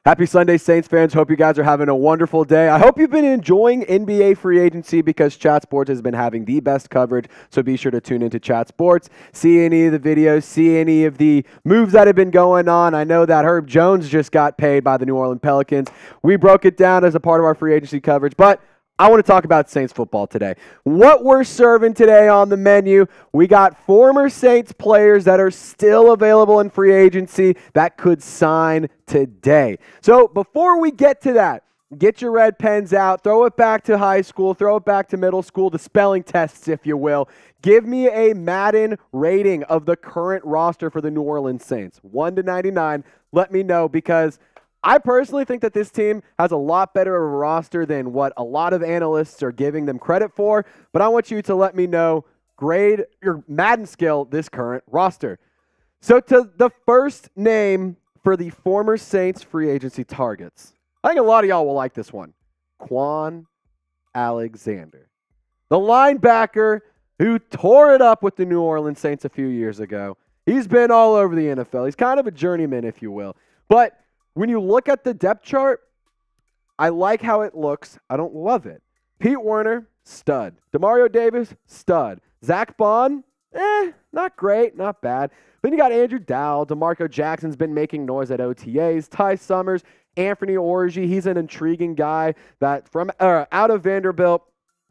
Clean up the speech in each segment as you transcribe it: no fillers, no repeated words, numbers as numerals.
Happy Sunday, Saints fans. Hope you guys are having a wonderful day. I hope you've been enjoying NBA free agency because Chat Sports has been having the best coverage, so be sure to tune into Chat Sports, see any of the videos, see any of the moves that have been going on. I know that Herb Jones just got paid by the New Orleans Pelicans. We broke it down as a part of our free agency coverage, but I want to talk about Saints football today. What we're serving today on the menu, we got former Saints players that are still available in free agency that could sign today. So before we get to that, get your red pens out, throw it back to high school, throw it back to middle school, the spelling tests, if you will. Give me a Madden rating of the current roster for the New Orleans Saints, 1 to 99. Let me know, because I personally think that this team has a lot better of a roster than what a lot of analysts are giving them credit for, but I want you to let me know, grade your Madden skill this current roster. So to the first name for the former Saints free agency targets, I think a lot of y'all will like this one, Kwon Alexander. The linebacker who tore it up with the New Orleans Saints a few years ago. He's been all over the NFL. He's kind of a journeyman, if you will. But when you look at the depth chart, I like how it looks. I don't love it. Pete Werner, stud. Demario Davis, stud. Zach Bond, not great, not bad. Then you got Andrew Dowell. DeMarco Jackson's been making noise at OTAs. Ty Summers, Anthony Orji, he's an intriguing guy that from out of Vanderbilt,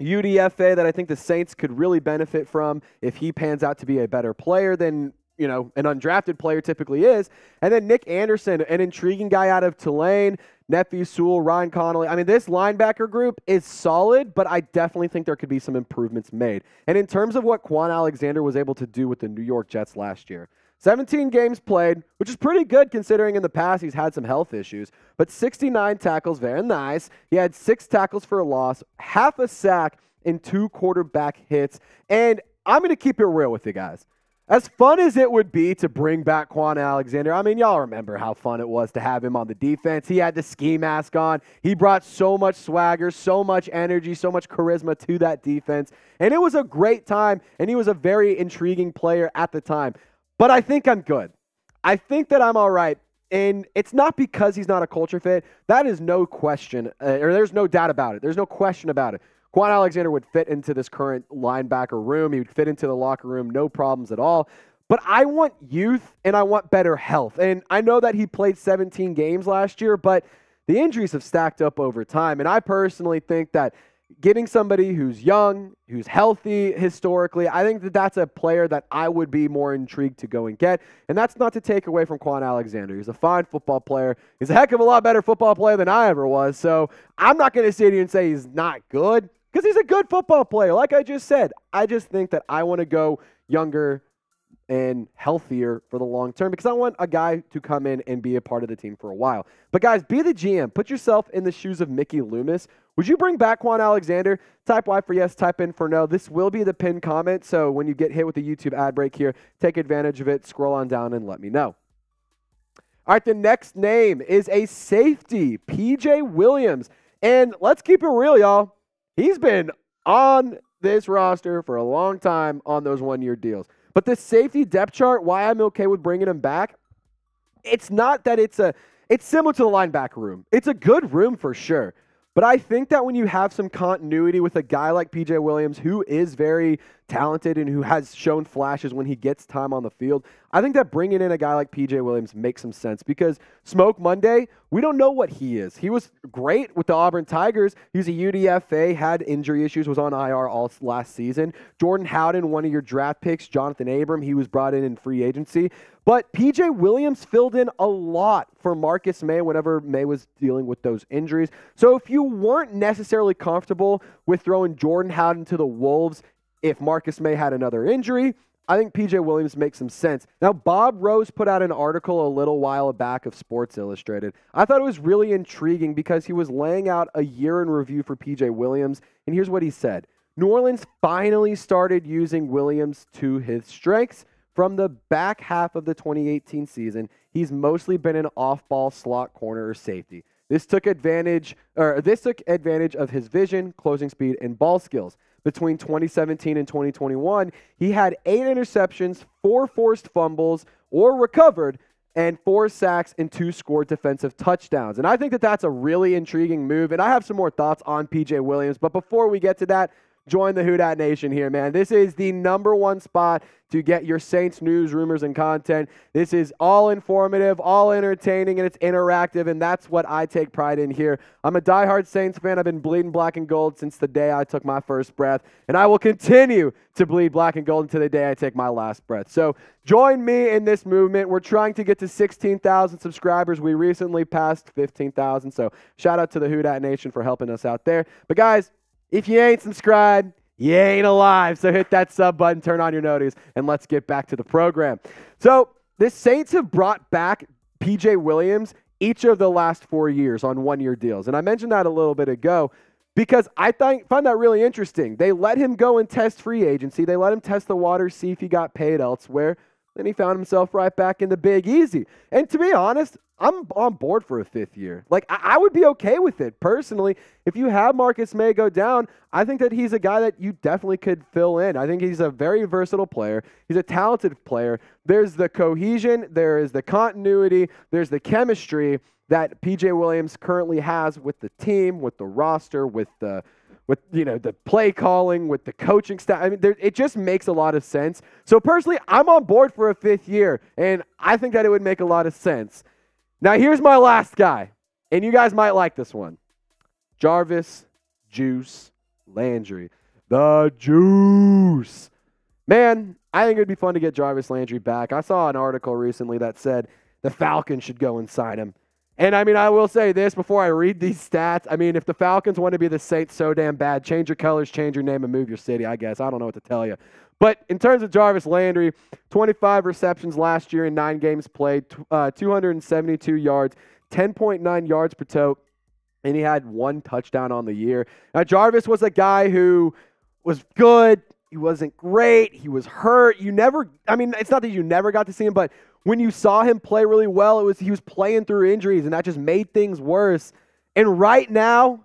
UDFA, that I think the Saints could really benefit from if he pans out to be a better player than an undrafted player typically is. And then Nick Anderson, an intriguing guy out of Tulane, Nephew Sewell, Ryan Connolly. I mean, this linebacker group is solid, but I definitely think there could be some improvements made. And in terms of what Kwon Alexander was able to do with the New York Jets last year, 17 games played, which is pretty good considering in the past he's had some health issues, but 69 tackles, very nice. He had 6 tackles for a loss, half a sack, and 2 quarterback hits. And I'm going to keep it real with you guys. As fun as it would be to bring back Kwon Alexander, I mean, y'all remember how fun it was to have him on the defense. He had the ski mask on. He brought so much swagger, so much energy, so much charisma to that defense. And it was a great time, and he was a very intriguing player at the time. But I think I'm good. I think that I'm all right. And it's not because he's not a culture fit. That is no question, or there's no doubt about it. There's no question about it. Kwon Alexander would fit into this current linebacker room. He would fit into the locker room, no problems at all. But I want youth and I want better health. And I know that he played 17 games last year, but the injuries have stacked up over time. And I personally think that getting somebody who's young, who's healthy historically, I think that that's a player that I would be more intrigued to go and get. And that's not to take away from Kwon Alexander. He's a fine football player. He's a heck of a lot better football player than I ever was. So I'm not going to sit here and say he's not good, because he's a good football player. Like I just said, I just think that I want to go younger and healthier for the long term, because I want a guy to come in and be a part of the team for a while. But guys, be the GM. Put yourself in the shoes of Mickey Loomis. Would you bring back Kwon Alexander? Type Y for yes, type in for no. This will be the pinned comment, so when you get hit with the YouTube ad break here, take advantage of it, scroll on down, and let me know. All right, the next name is a safety, P.J. Williams. And let's keep it real, y'all. He's been on this roster for a long time on those one-year deals. But the safety depth chart, why I'm okay with bringing him back, it's not that it's similar to the linebacker room. It's a good room for sure. But I think that when you have some continuity with a guy like P.J. Williams, who is very talented and who has shown flashes when he gets time on the field, I think that bringing in a guy like P.J. Williams makes some sense, because Smoke Monday, we don't know what he is. He was great with the Auburn Tigers. He's a UDFA, had injury issues, was on IR all last season. Jordan Howden, one of your draft picks. Jonathan Abram, he was brought in free agency. But P.J. Williams filled in a lot for Marcus May whenever May was dealing with those injuries. So if you weren't necessarily comfortable with throwing Jordan Howden to the Wolves if Marcus May had another injury, I think P.J. Williams makes some sense. Now, Bob Rose put out an article a little while back of Sports Illustrated. I thought it was really intriguing because he was laying out a year in review for P.J. Williams, and here's what he said. New Orleans finally started using Williams to his strengths. From the back half of the 2018 season, he's mostly been an off-ball slot corner or safety. This took advantage of his vision, closing speed, and ball skills. Between 2017 and 2021, he had 8 interceptions, 4 forced fumbles or recovered, and 4 sacks and 2 scored defensive touchdowns. And I think that that's a really intriguing move. And I have some more thoughts on P.J. Williams. But before we get to that, join the Who Dat Nation here, man. This is the #1 spot to get your Saints news, rumors, and content. This is all informative, all entertaining, and it's interactive, and that's what I take pride in here. I'm a diehard Saints fan. I've been bleeding black and gold since the day I took my first breath, and I will continue to bleed black and gold until the day I take my last breath. So join me in this movement. We're trying to get to 16,000 subscribers. We recently passed 15,000, so shout out to the Who Dat Nation for helping us out there. But guys, if you ain't subscribed, you ain't alive. So hit that sub button, turn on your notifications, and let's get back to the program. So the Saints have brought back P.J. Williams each of the last 4 years on one-year deals. And I mentioned that a little bit ago because I find that really interesting. They let him go and test free agency. They let him test the waters, see if he got paid elsewhere. Then he found himself right back in the Big Easy. And to be honest, I'm on board for a 5th year. Like, I would be okay with it. Personally, if you have Marcus May go down, I think that he's a guy that you definitely could fill in. I think he's a very versatile player. He's a talented player. There's the cohesion. There is the continuity. There's the chemistry that P.J. Williams currently has with the team, with the roster, with the play calling, with the coaching staff. I mean, it just makes a lot of sense. So personally, I'm on board for a 5th year, and I think that it would make a lot of sense. Now, here's my last guy, and you guys might like this one. Jarvis Juice Landry. The Juice. Man, I think it would be fun to get Jarvis Landry back. I saw an article recently that said the Falcons should go and sign him. And, I mean, I will say this before I read these stats. I mean, if the Falcons want to be the Saints so damn bad, change your colors, change your name, and move your city, I guess. I don't know what to tell you. But in terms of Jarvis Landry, 25 receptions last year in 9 games played, 272 yards, 10.9 yards per tote, and he had 1 touchdown on the year. Now, Jarvis was a guy who was good. He wasn't great. He was hurt. It's not that you never got to see him, but when you saw him play really well, he was playing through injuries, and that just made things worse. And right now,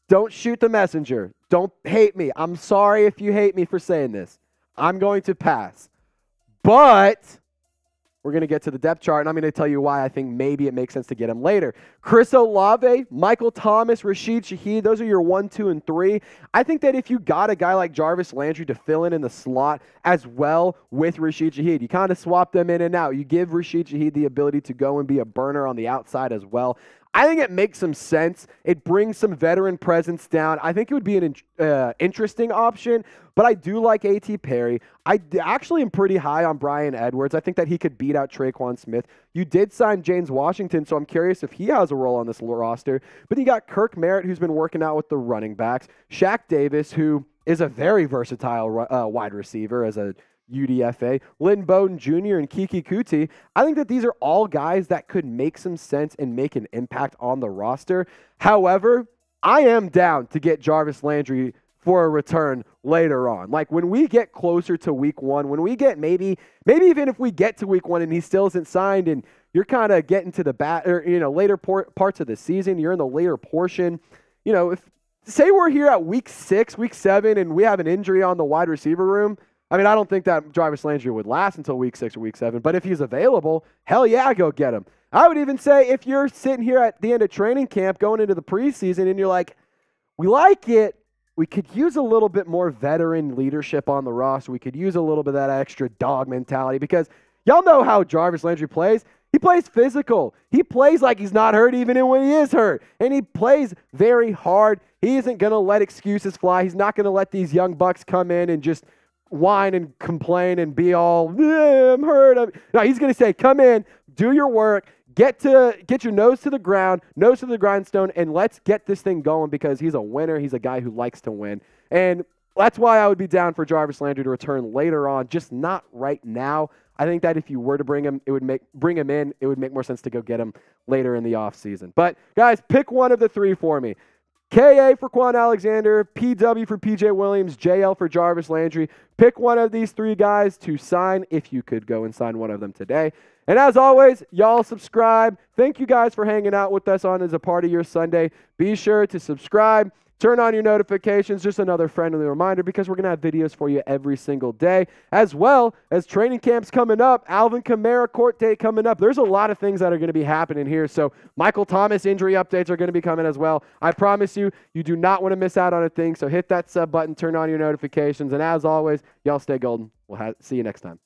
don't shoot the messenger. Don't hate me. I'm sorry if you hate me for saying this. I'm going to pass. But we're going to get to the depth chart, and I'm going to tell you why I think maybe it makes sense to get him later. Chris Olave, Michael Thomas, Rashid Shaheed, those are your 1, 2, and 3. I think that if you got a guy like Jarvis Landry to fill in the slot as well with Rashid Shaheed, you kind of swap them in and out. You give Rashid Shaheed the ability to go and be a burner on the outside as well. I think it makes some sense. It brings some veteran presence down. I think it would be an interesting option, but I do like A.T. Perry. I actually am pretty high on Bryan Edwards. I think that he could beat out Tre'Quan Smith. You did sign James Washington, so I'm curious if he has a role on this roster. But you got Kirk Merritt, who's been working out with the running backs. Shaq Davis, who is a very versatile wide receiver as a UDFA, Lynn Bowden Jr. and Kiki Kuti. I think that these are all guys that could make some sense and make an impact on the roster. However, I am down to get Jarvis Landry for a return later on. Like when we get closer to week 1, when we get maybe even if we get to week 1 and he still isn't signed and you're kind of getting to the later parts of the season, you're in the later portion, if say we're here at week 6, week 7 and we have an injury on the wide receiver room, I mean, I don't think that Jarvis Landry would last until week 6 or week 7, but if he's available, hell yeah, go get him. I would even say if you're sitting here at the end of training camp going into the preseason and you're like, we like it, we could use a little bit more veteran leadership on the roster. We could use a little bit of that extra dog mentality because y'all know how Jarvis Landry plays. He plays physical. He plays like he's not hurt even when he is hurt. And he plays very hard. He isn't going to let excuses fly. He's not going to let these young bucks come in and just whine and complain and be all, I'm hurt. No, he's going to say, come in, do your work, get your nose to the ground, nose to the grindstone, and let's get this thing going because he's a winner. He's a guy who likes to win. And that's why I would be down for Jarvis Landry to return later on, just not right now. I think that if you were to bring him in, it would make more sense to go get him later in the offseason. But, guys, pick one of the 3 for me. KA for Kwon Alexander, PW for P.J. Williams, JL for Jarvis Landry. Pick one of these 3 guys to sign if you could go and sign one of them today. And as always, y'all subscribe. Thank you guys for hanging out with us on as a part of your Sunday. Be sure to subscribe Turn on your notifications. Just another friendly reminder because we're going to have videos for you every single day, as well as training camps coming up, Alvin Kamara court date coming up. There's a lot of things that are going to be happening here. So Michael Thomas injury updates are going to be coming as well. I promise you, you do not want to miss out on a thing. So hit that sub button, turn on your notifications. And as always, y'all stay golden. We'll see you next time.